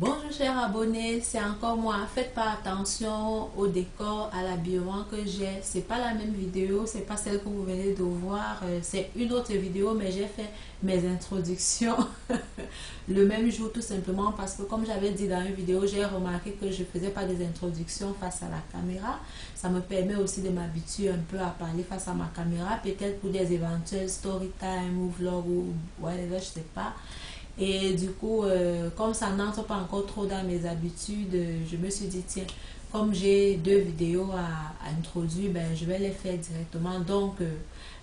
Bonjour chers abonnés, c'est encore moi. Faites pas attention au décor, à l'habillement que j'ai. C'est pas la même vidéo, c'est pas celle que vous venez de voir. C'est une autre vidéo, mais j'ai fait mes introductions le même jour tout simplement parce que comme j'avais dit dans une vidéo, j'ai remarqué que je faisais pas des introductions face à la caméra. Ça me permet aussi de m'habituer un peu à parler face à ma caméra, peut-être pour des éventuels story time ou vlog ou whatever, je sais pas. Et du coup, comme ça n'entre pas encore trop dans mes habitudes, je me suis dit, tiens, comme j'ai deux vidéos à introduire, ben, je vais les faire directement. Donc,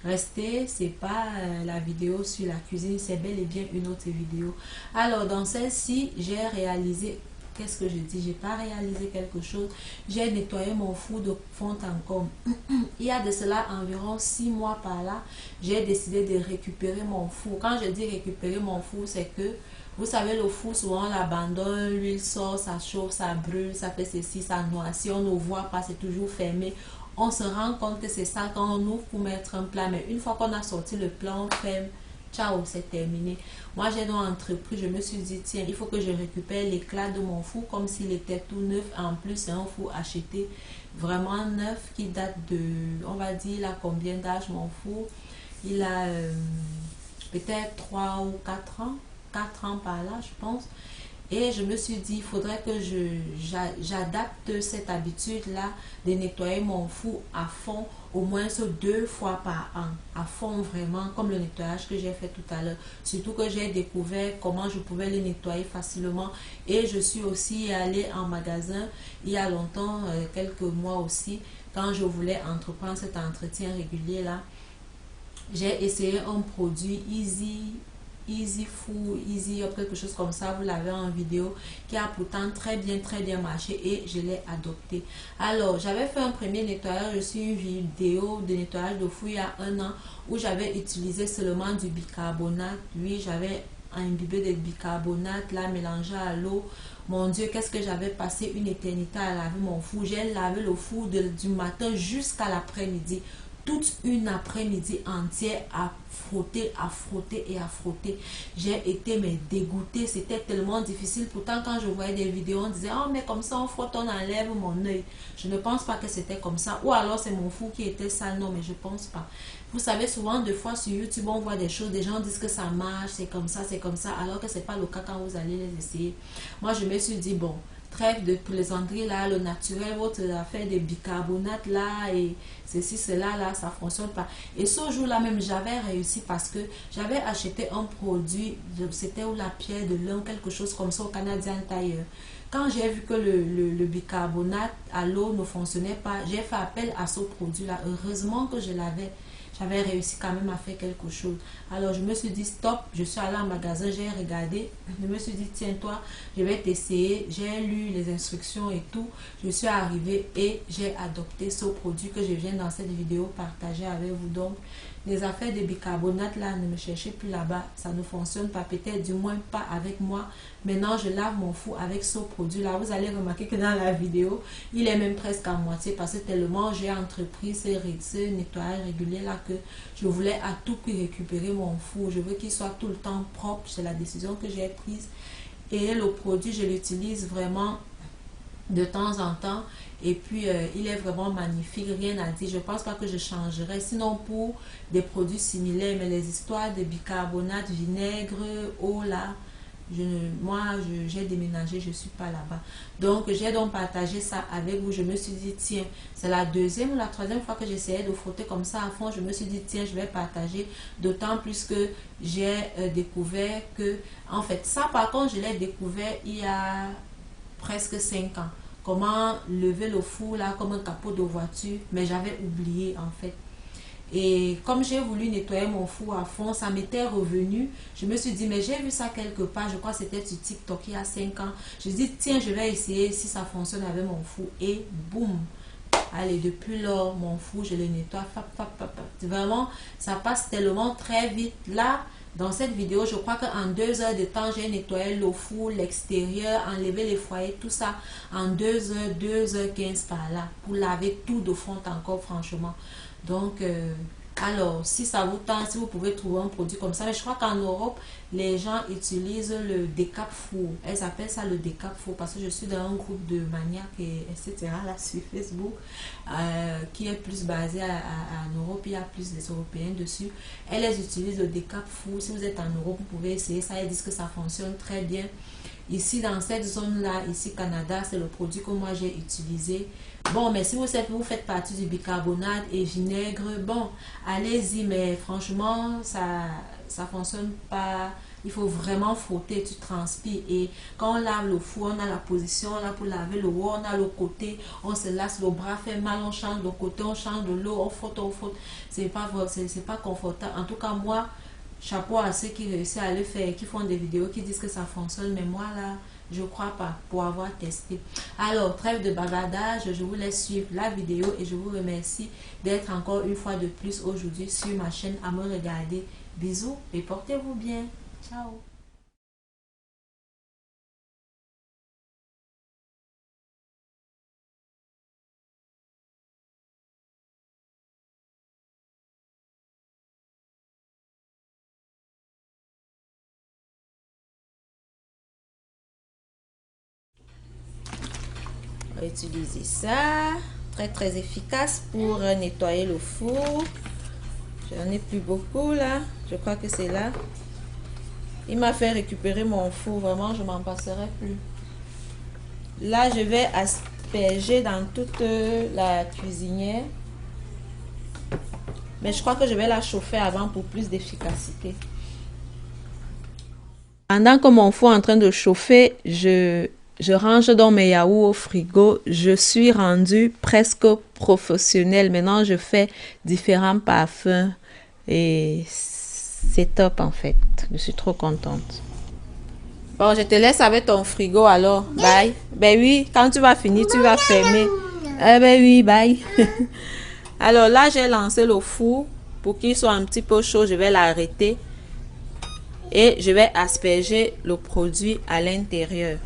restez, c'est pas la vidéo sur la cuisine, c'est bel et bien une autre vidéo. Alors, dans celle-ci, j'ai réalisé, qu'est-ce que je dis? J'ai pas réalisé quelque chose. J'ai nettoyé mon four de fond en comble. Il y a de cela environ 6 mois par là, j'ai décidé de récupérer mon four. Quand je dis récupérer mon four, c'est que, vous savez, le four, souvent on l'abandonne, l'huile sort, ça chauffe, ça brûle, ça fait ceci, ça noircit, on ne voit pas, c'est toujours fermé. On se rend compte que c'est ça quand on ouvre pour mettre un plat, mais une fois qu'on a sorti le plat, on ferme. Ciao, c'est terminé. Moi, j'ai donc entrepris, je me suis dit, tiens, il faut que je récupère l'éclat de mon four comme s'il était tout neuf. En plus, c'est un four acheté vraiment neuf qui date de, on va dire, il a combien d'âge mon four? Il a peut-être 3 ou 4 ans, 4 ans par là, je pense. Et je me suis dit, il faudrait que j'adapte cette habitude-là de nettoyer mon four à fond, au moins 2 fois par an, à fond vraiment, comme le nettoyage que j'ai fait tout à l'heure. Surtout que j'ai découvert comment je pouvais le nettoyer facilement. Et je suis aussi allée en magasin il y a longtemps, quelques mois aussi, quand je voulais entreprendre cet entretien régulier-là. J'ai essayé un produit Easy Food, Easy Up, quelque chose comme ça, vous l'avez en vidéo, qui a pourtant très bien marché et je l'ai adopté. Alors, j'avais fait un premier nettoyage sur une vidéo de nettoyage de four il y a 1 an où j'avais utilisé seulement du bicarbonate. Oui, j'avais imbibé de bicarbonate, là, mélangé à l'eau. Mon Dieu, qu'est-ce que j'avais passé une éternité à laver mon four. J'ai lavé le four du matin jusqu'à l'après-midi, toute une après-midi entière à frotter, à frotter et à frotter. J'ai été mais dégoûtée, c'était tellement difficile. Pourtant, quand je voyais des vidéos, on disait, oh mais comme ça on frotte, on enlève mon œil. Je ne pense pas que c'était comme ça. Ou alors c'est mon four qui était sale, non mais je pense pas. Vous savez, souvent, des fois sur YouTube, on voit des choses, des gens disent que ça marche, c'est comme ça, alors que c'est pas le cas quand vous allez les essayer. Moi, je me suis dit, bon, trêve de plaisanterie là, le naturel, votre affaire de bicarbonate là et ceci, cela là, ça fonctionne pas. Et ce jour-là même, j'avais réussi parce que j'avais acheté un produit, c'était ou la pierre de lin, quelque chose comme ça au Canadian Tire. Quand j'ai vu que le bicarbonate à l'eau ne fonctionnait pas, j'ai fait appel à ce produit-là. Heureusement que j'avais réussi quand même à faire quelque chose. Alors je me suis dit stop, je suis allée en magasin, j'ai regardé, je me suis dit tiens toi, je vais t'essayer, j'ai lu les instructions et tout, je suis arrivée et j'ai adopté ce produit que je viens dans cette vidéo partager avec vous. Donc les affaires de bicarbonate là, ne me cherchez plus là-bas, ça ne fonctionne pas, peut-être du moins pas avec moi. Maintenant je lave mon four avec ce produit là, vous allez remarquer que dans la vidéo il est même presque à moitié parce que tellement j'ai entrepris ce nettoyage régulier là que je voulais à tout prix récupérer mon four. Je veux qu'il soit tout le temps propre, c'est la décision que j'ai prise. Et le produit je l'utilise vraiment de temps en temps et puis il est vraiment magnifique, rien à dire. Je pense pas que je changerais sinon pour des produits similaires, mais les histoires de bicarbonate, vinaigre, eau là, j'ai déménagé, je suis pas là-bas. Donc j'ai donc partagé ça avec vous. Je me suis dit tiens, c'est la deuxième ou la troisième fois que j'essayais de frotter comme ça à fond. Je me suis dit tiens, je vais partager, d'autant plus que j'ai découvert que en fait ça par contre je l'ai découvert il y a presque 5 ans. Comment lever le four là comme un capot de voiture, mais j'avais oublié en fait. Et comme j'ai voulu nettoyer mon four à fond, ça m'était revenu. Je me suis dit, mais j'ai vu ça quelque part, je crois que c'était sur TikTok il y a 5 ans. Je dis, tiens, je vais essayer si ça fonctionne avec mon four. Et boum! Allez, depuis lors, mon four, je le nettoie. Vraiment, ça passe tellement très vite. Là, dans cette vidéo, je crois qu'en 2 heures de temps, j'ai nettoyé le four, l'extérieur, enlevé les foyers, tout ça en 2 heures, 2h15 par là, pour laver tout de fond encore, franchement. Donc, Alors, si ça vous tente, si vous pouvez trouver un produit comme ça, mais je crois qu'en Europe, les gens utilisent le décap four. Elles appellent ça le décap four parce que je suis dans un groupe de maniaques et etc. là sur Facebook qui est plus basé en Europe. Il y a plus des Européens dessus. Elles utilisent le décap four. Si vous êtes en Europe, vous pouvez essayer ça. Elles disent que ça fonctionne très bien. Ici, dans cette zone-là, ici, Canada, c'est le produit que moi j'ai utilisé. Bon, mais si vous faites partie du bicarbonate et vinaigre, bon, allez-y, mais franchement, ça fonctionne pas. Il faut vraiment frotter, tu transpires. Et quand on lave le four, on a la position là pour laver le haut, on a le côté, on se lasse, le bras fait mal, on change de côté, on change de l'eau, on frotte, on frotte. C'est pas confortable. En tout cas, moi, chapeau à ceux qui réussissent à le faire, qui font des vidéos, qui disent que ça fonctionne. Mais moi, là, je crois pas pour avoir testé. Alors, trêve de bavardage, je vous laisse suivre la vidéo et je vous remercie d'être encore une fois de plus aujourd'hui sur ma chaîne à me regarder. Bisous et portez-vous bien. Ciao. On va utiliser ça. Très efficace pour nettoyer le four. J'en ai plus beaucoup là. Je crois que c'est là. Il m'a fait récupérer mon four. Vraiment, je m'en passerai plus. Là, je vais asperger dans toute la cuisinière. Mais je crois que je vais la chauffer avant pour plus d'efficacité. Pendant que mon four est en train de chauffer, je range donc mes yaourts au frigo. Je suis rendue presque professionnelle. Maintenant, je fais différents parfums. Et c'est top en fait. Je suis trop contente. Bon, je te laisse avec ton frigo alors. Bye. Ben oui, quand tu vas finir, tu vas fermer. Eh ben oui, bye. Alors là, j'ai lancé le four. Pour qu'il soit un petit peu chaud, je vais l'arrêter. Et je vais asperger le produit à l'intérieur.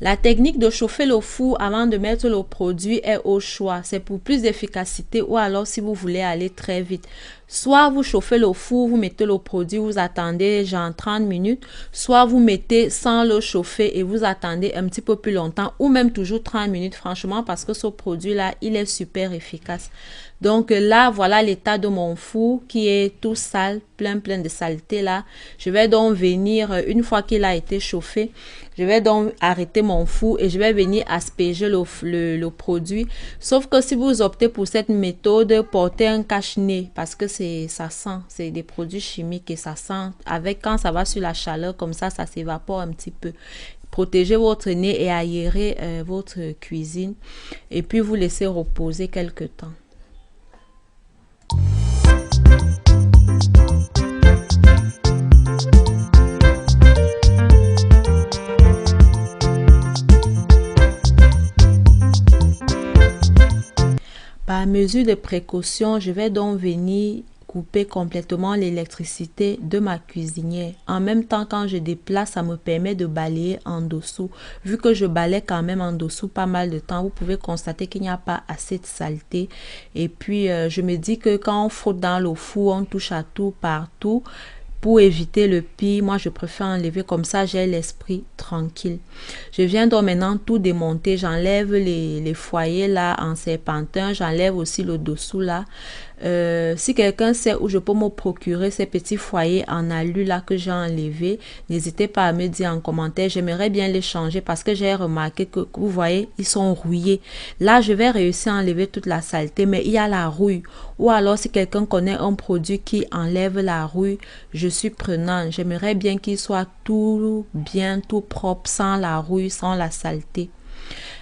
La technique de chauffer le four avant de mettre le produit est au choix. C'est pour plus d'efficacité ou alors si vous voulez aller très vite. Soit vous chauffez le four, vous mettez le produit, vous attendez genre 30 minutes. Soit vous mettez sans le chauffer et vous attendez un petit peu plus longtemps ou même toujours 30 minutes franchement parce que ce produit-là, il est super efficace. Donc là, voilà l'état de mon four qui est tout sale, plein de saleté là. Je vais donc venir, une fois qu'il a été chauffé, je vais donc arrêter mon four et je vais venir asperger le produit. Sauf que si vous optez pour cette méthode, portez un cache-nez parce que ça sent, c'est des produits chimiques et ça sent. Avec quand ça va sur la chaleur comme ça s'évapore un petit peu. Protégez votre nez et aérez votre cuisine et puis vous laissez reposer quelque temps. Par mesure de précaution, je vais donc venir couper complètement l'électricité de ma cuisinière. En même temps, quand je déplace, ça me permet de balayer en dessous. Vu que je balaye quand même en dessous pas mal de temps, vous pouvez constater qu'il n'y a pas assez de saleté. Et puis, je me dis que quand on frotte dans le four, on touche à tout, partout. Pour éviter le pire, moi je préfère enlever comme ça, j'ai l'esprit tranquille. Je viens donc maintenant tout démonter. J'enlève les foyers là en serpentin, j'enlève aussi le dessous là. Si quelqu'un sait où je peux me procurer ces petits foyers en alu là que j'ai enlevé, n'hésitez pas à me dire en commentaire. J'aimerais bien les changer parce que j'ai remarqué que vous voyez, ils sont rouillés. Là, je vais réussir à enlever toute la saleté, mais il y a la rouille. Ou alors, si quelqu'un connaît un produit qui enlève la rouille, je suis prenante. J'aimerais bien qu'il soit tout bien, tout propre, sans la rouille, sans la saleté.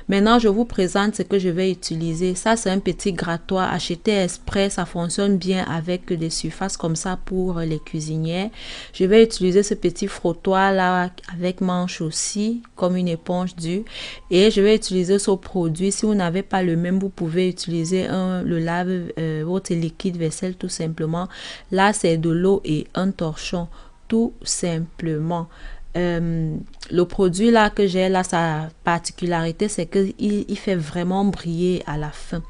Maintenant, je vous présente ce que je vais utiliser. Ça, c'est un petit grattoir acheté exprès. Ça fonctionne bien avec des surfaces comme ça pour les cuisinières. Je vais utiliser ce petit frottoir là avec manche aussi, comme une éponge dure. Et je vais utiliser ce produit. Si vous n'avez pas le même, vous pouvez utiliser le lave, votre liquide vaisselle tout simplement. Là, c'est de l'eau et un torchon tout simplement. Le produit là que j'ai là, sa particularité c'est que il fait vraiment briller à la fin.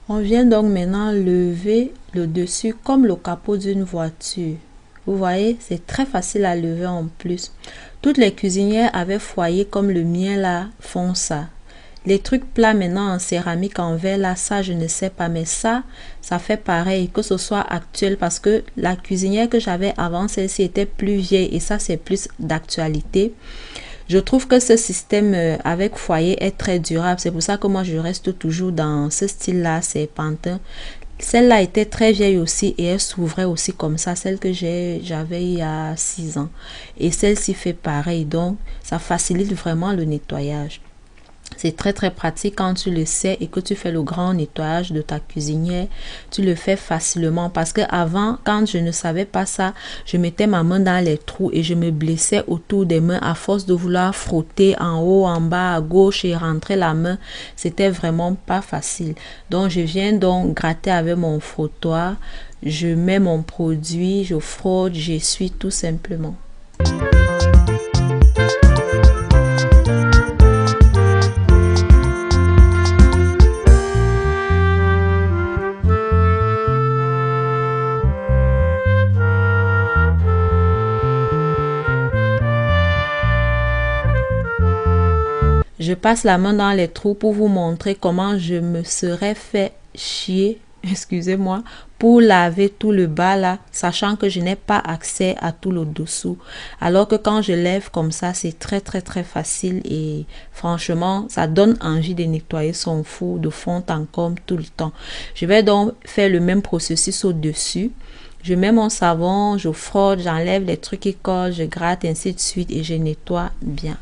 On vient donc maintenant lever le dessus comme le capot d'une voiture. Vous voyez, c'est très facile à lever en plus. Toutes les cuisinières avec foyer comme le mien là font ça. Les trucs plats maintenant en céramique, en verre là, ça je ne sais pas, mais ça fait pareil, que ce soit actuel, parce que la cuisinière que j'avais avant, celle-ci était plus vieille et ça c'est plus d'actualité. Je trouve que ce système avec foyer est très durable, c'est pour ça que moi je reste toujours dans ce style là, c'est Pantin. Celle-là était très vieille aussi et elle s'ouvrait aussi comme ça, celle que j'avais il y a 6 ans. Et celle-ci fait pareil, donc ça facilite vraiment le nettoyage. C'est très très pratique quand tu le sais et que tu fais le grand nettoyage de ta cuisinière. Tu le fais facilement parce que avant, quand je ne savais pas ça, je mettais ma main dans les trous et je me blessais autour des mains à force de vouloir frotter en haut, en bas, à gauche et rentrer la main. C'était vraiment pas facile. Donc je viens donc gratter avec mon frottoir. Je mets mon produit, je frotte, j'essuie tout simplement. Je passe la main dans les trous pour vous montrer comment je me serais fait chier, excusez-moi, pour laver tout le bas là, sachant que je n'ai pas accès à tout le dessous. Alors que quand je lève comme ça, c'est très très très facile et franchement, ça donne envie de nettoyer son four de fond en comble tout le temps. Je vais donc faire le même processus au-dessus. Je mets mon savon, je frotte, j'enlève les trucs qui collent, je gratte ainsi de suite et je nettoie bien.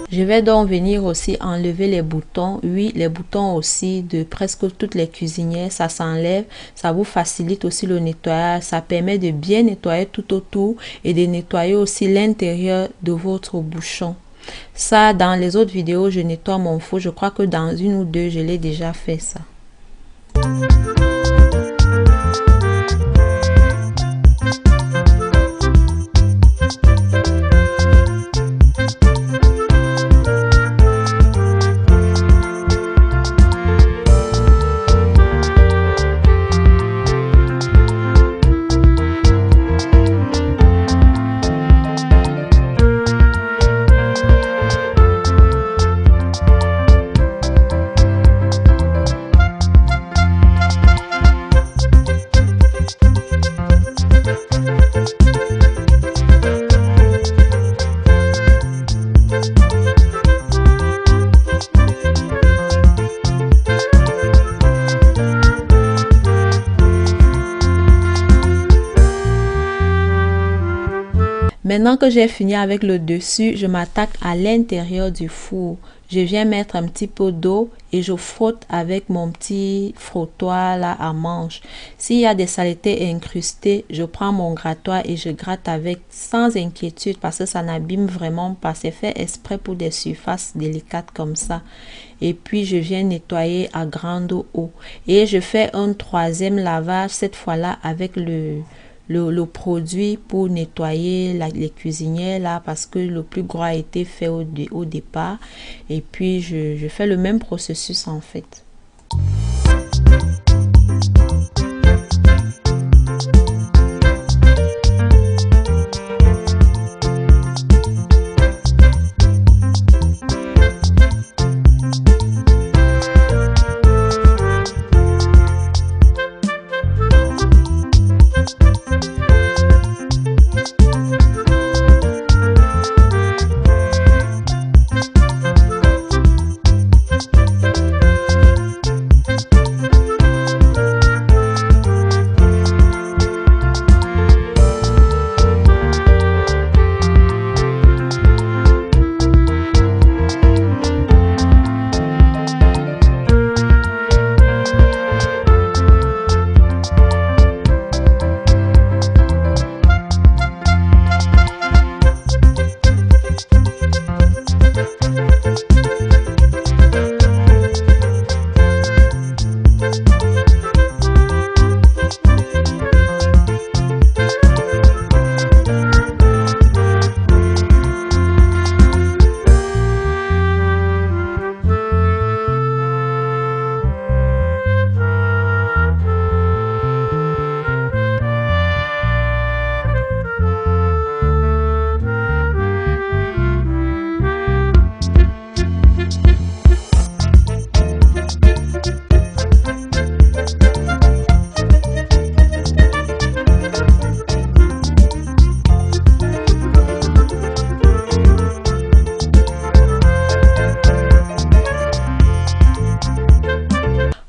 Je vais donc venir aussi enlever les boutons. Oui, les boutons aussi de presque toutes les cuisinières, ça s'enlève. Ça vous facilite aussi le nettoyage. Ça permet de bien nettoyer tout autour et de nettoyer aussi l'intérieur de votre bouchon. Ça, dans les autres vidéos, je nettoie mon four. Je crois que dans une ou deux, je l'ai déjà fait ça. Maintenant que j'ai fini avec le dessus, je m'attaque à l'intérieur du four. Je viens mettre un petit peu d'eau et je frotte avec mon petit frottoir là à manche. S'il y a des saletés incrustées, je prends mon grattoir et je gratte avec sans inquiétude parce que ça n'abîme vraiment pas. C'est fait exprès pour des surfaces délicates comme ça. Et puis je viens nettoyer à grande eau. Et je fais un troisième lavage, cette fois-là avec le produit pour nettoyer les cuisinières là parce que le plus gros a été fait au départ et puis je fais le même processus en fait.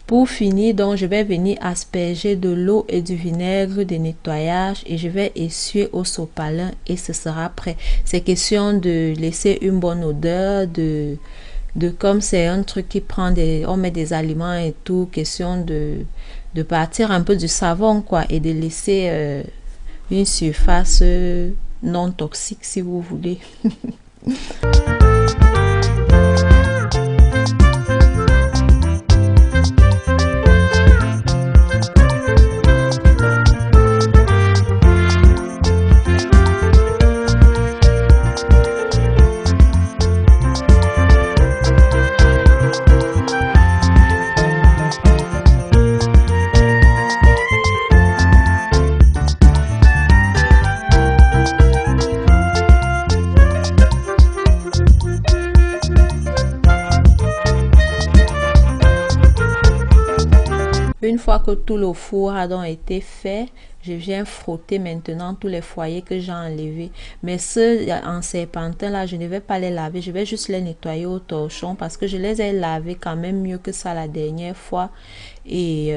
Pour finir, donc, je vais venir asperger de l'eau et du vinaigre de nettoyage et je vais essuyer au sopalin et ce sera prêt. C'est question de laisser une bonne odeur, de comme c'est un truc qui prend on met des aliments et tout, question de partir un peu du savon, quoi, et de laisser une surface non toxique, si vous voulez. Une fois que tout le four a donc été fait, je viens frotter maintenant tous les foyers que j'ai enlevés. Mais ceux en serpentin là, je ne vais pas les laver. Je vais juste les nettoyer au torchon parce que je les ai lavés quand même mieux que ça la dernière fois. Et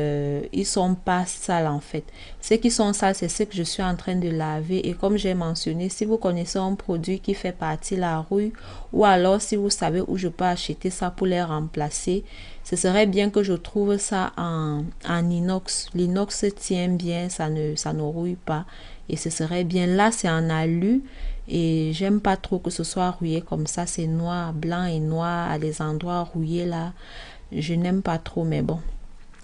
ils sont pas sales en fait. Ceux qui sont sales, c'est ceux que je suis en train de laver. Et comme j'ai mentionné, si vous connaissez un produit qui fait partie de la rouille, ou alors si vous savez où je peux acheter ça pour les remplacer, ce serait bien que je trouve ça en inox. L'inox tient bien, ça ne rouille pas. Et ce serait bien. Là, c'est en alu. Et j'aime pas trop que ce soit rouillé comme ça. C'est noir, blanc et noir à des endroits rouillés là. Je n'aime pas trop, mais bon.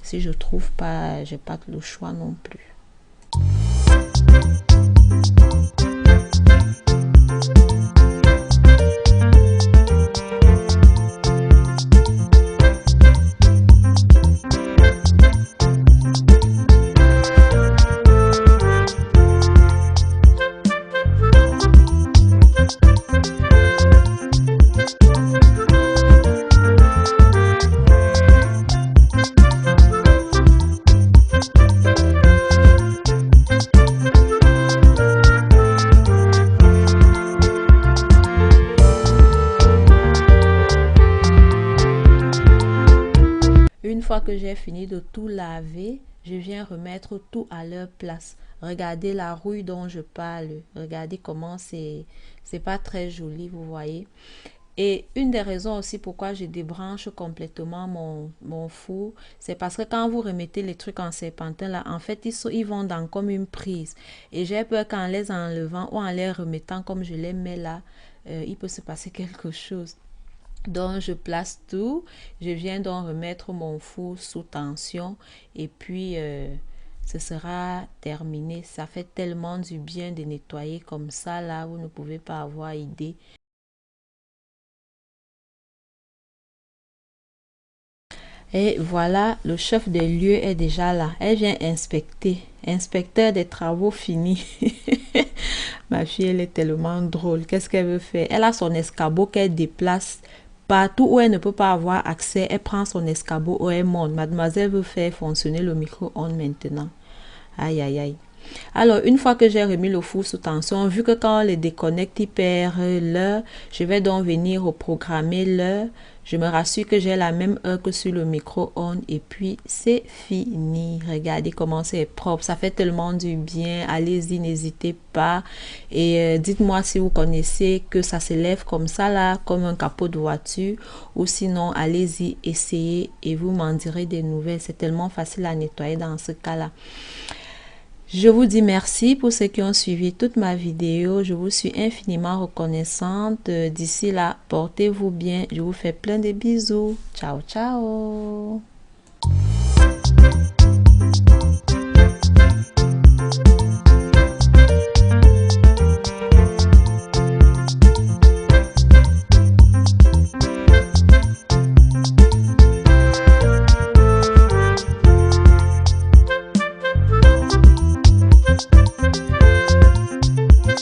Si je trouve pas, j'ai pas le choix non plus. Une fois que j'ai fini de tout laver, je viens remettre tout à leur place. Regardez la rouille dont je parle. Regardez comment c'est pas très joli, vous voyez. Et une des raisons aussi pourquoi je débranche complètement mon four, c'est parce que quand vous remettez les trucs en serpentin là, en fait, ils vont dans comme une prise. Et j'ai peur qu'en les enlevant ou en les remettant comme je les mets là, il peut se passer quelque chose. Donc je place tout, je viens donc remettre mon four sous tension et puis ce sera terminé. Ça fait tellement du bien de nettoyer comme ça là, vous ne pouvez pas avoir idée. Et voilà, le chef des lieux est déjà là. Elle vient inspecter. Inspecteur des travaux finis. Ma fille, elle est tellement drôle. Qu'est-ce qu'elle veut faire? Elle a son escabeau qu'elle déplace. Partout où elle ne peut pas avoir accès, elle prend son escabeau ou elle monte. Mademoiselle veut faire fonctionner le micro-ondes maintenant. Aïe, aïe, aïe. Alors, une fois que j'ai remis le four sous tension, vu que quand on les déconnecte, il perd l'heure, je vais donc venir reprogrammer l'heure. Je me rassure que j'ai la même heure que sur le micro-ondes et puis c'est fini. Regardez comment c'est propre. Ça fait tellement du bien. Allez-y, n'hésitez pas. Et dites-moi si vous connaissez que ça se lève comme ça là, comme un capot de voiture. Ou sinon, allez-y, essayez et vous m'en direz des nouvelles. C'est tellement facile à nettoyer dans ce cas-là. Je vous dis merci pour ceux qui ont suivi toute ma vidéo. Je vous suis infiniment reconnaissante. D'ici là, portez-vous bien. Je vous fais plein de bisous. Ciao, ciao.